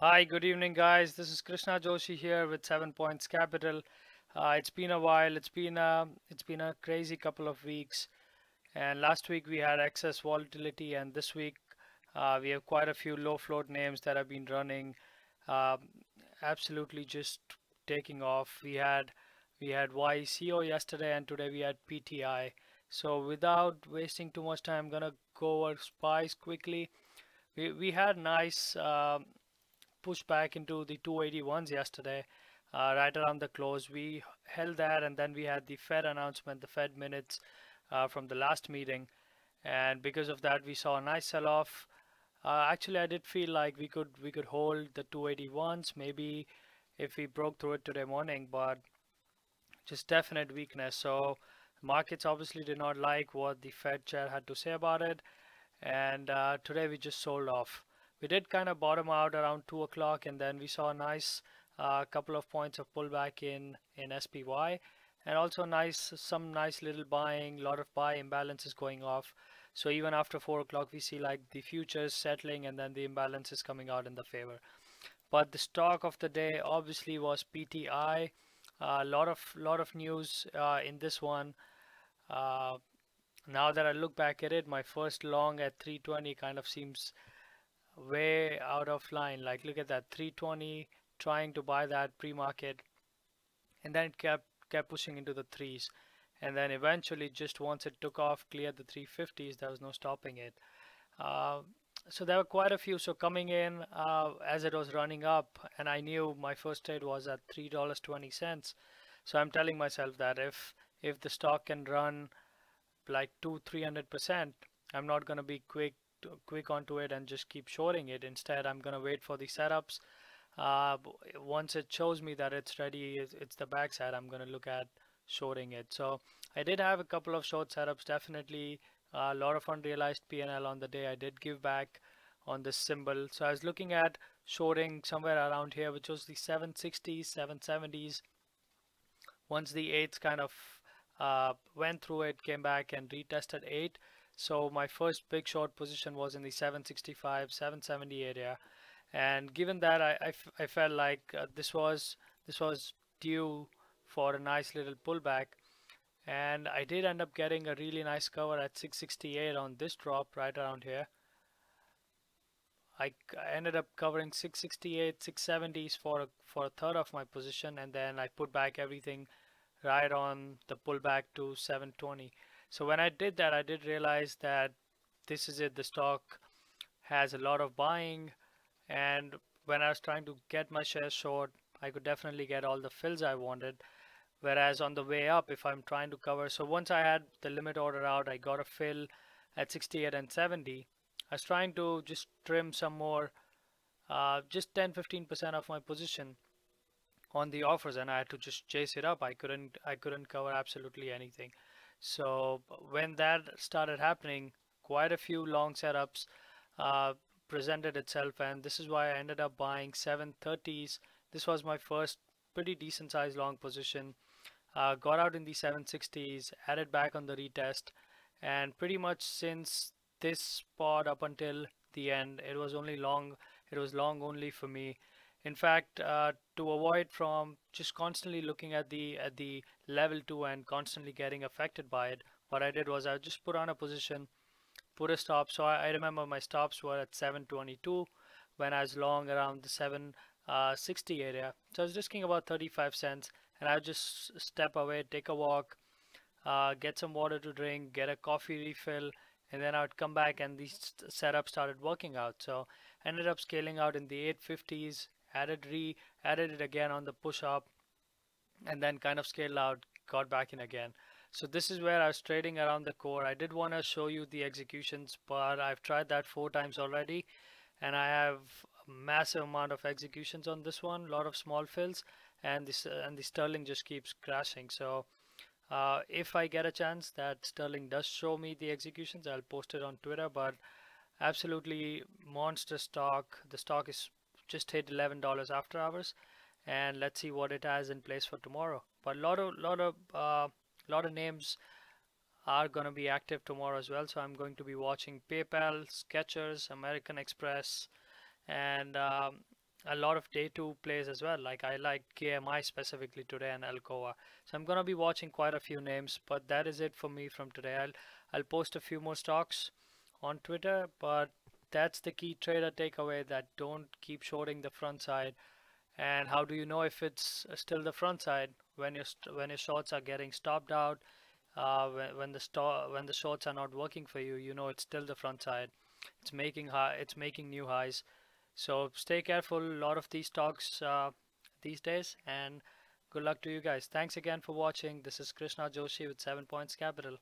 Hi, good evening, guys. This is Krishna Joshi here with 7 Points Capital. It's been a while. It's been a crazy couple of weeks. And last week we had excess volatility, and this week we have quite a few low float names that have been running, um, absolutely just taking off. We had YCO yesterday, and today we had PTI. So without wasting too much time, I'm gonna go over SPIs quickly. We had nice. Pushed back into the 281s yesterday, right around the close. We held that, and then we had the Fed announcement, the Fed minutes from the last meeting, and because of that, we saw a nice sell-off. Actually, I did feel like we could hold the 281s, maybe if we broke through it today morning, but just definite weakness. So markets obviously did not like what the Fed chair had to say about it, and today we just sold off. We did kind of bottom out around 2 o'clock, and then we saw a nice couple of points of pullback in SPY, and also some nice little buying, a lot of buy imbalances going off. So even after 4 o'clock, we see like the futures settling, and then the imbalance is coming out in the favor. But the stock of the day obviously was PTI. A lot of news in this one. Uh, Now that I look back at it, my first long at 320 kind of seems way out of line. Like, look at that, 320, trying to buy that pre-market, and then it kept pushing into the threes, and then eventually, just once it took off, cleared the 350s, there was no stopping it. Uh, so there were quite a few. So coming in as it was running up, and I knew my first trade was at $3.20. So I'm telling myself that if the stock can run like 200-300%, I'm not going to be quick onto it and just keep shorting it. Instead, I'm going to wait for the setups. Once it shows me that it's ready, it's the backside, I'm going to look at shorting it. So I did have a couple of short setups, definitely a lot of unrealized PNL on the day. I did give back on this symbol. So I was looking at shorting somewhere around here, which was the 760s, 770s. Once the eights kind of went through it, came back and retested 8. So my first big short position was in the 765, 770 area. And given that, I felt like this was due for a nice little pullback. And I did end up getting a really nice cover at 668 on this drop right around here. I ended up covering 668, 670s for a third of my position, and then I put back everything right on the pullback to 720. So when I did that, I did realize that this is it. The stock has a lot of buying, and when I was trying to get my shares short, I could definitely get all the fills I wanted. Whereas on the way up, if I'm trying to cover, so once I had the limit order out, I got a fill at 68 and 70. I was trying to just trim some more, just 10-15% of my position on the offers, and I had to just chase it up. I couldn't cover absolutely anything. So when that started happening, quite a few long setups uh, presented itself, and this is why I ended up buying 730s. This was my first pretty decent sized long position. Got out in the 760s, added back on the retest, and pretty much since this spot up until the end, it was only long. It was long only for me. In fact, to avoid from just constantly looking at the level 2 and constantly getting affected by it, what I did was I just put on a position, put a stop. So I remember my stops were at 722 when I was long around the 760 area. So I was risking about 35 cents, and I would just step away, take a walk, get some water to drink, get a coffee refill, and then I would come back and the setup started working out. So ended up scaling out in the 850s, added it again on the push up, and then kind of scaled out, got back in again. So this is where I was trading around the core. I did want to show you the executions, but I've tried that 4 times already, and I have a massive amount of executions on this one, a lot of small fills, and the sterling just keeps crashing. So if I get a chance that sterling does show me the executions, I'll post it on Twitter. But absolutely monster stock. The stock is just hit $11 after hours, and let's see what it has in place for tomorrow. But a lot of names are going to be active tomorrow as well. So I'm going to be watching PayPal, Skechers, American Express, and a lot of day two plays as well. Like I like KMI specifically today and Alcoa. So I'm gonna be watching quite a few names, but that is it for me from today. I'll post a few more stocks on Twitter, but that's the key trader takeaway, that don't keep shorting the front side. And how do you know if it's still the front side? When when your shorts are getting stopped out, when the shorts are not working for you, you know it's still the front side. It's making new highs. So stay careful. A lot of these stocks these days, and good luck to you guys. Thanks again for watching. This is Krishna Joshi with 7 Points Capital.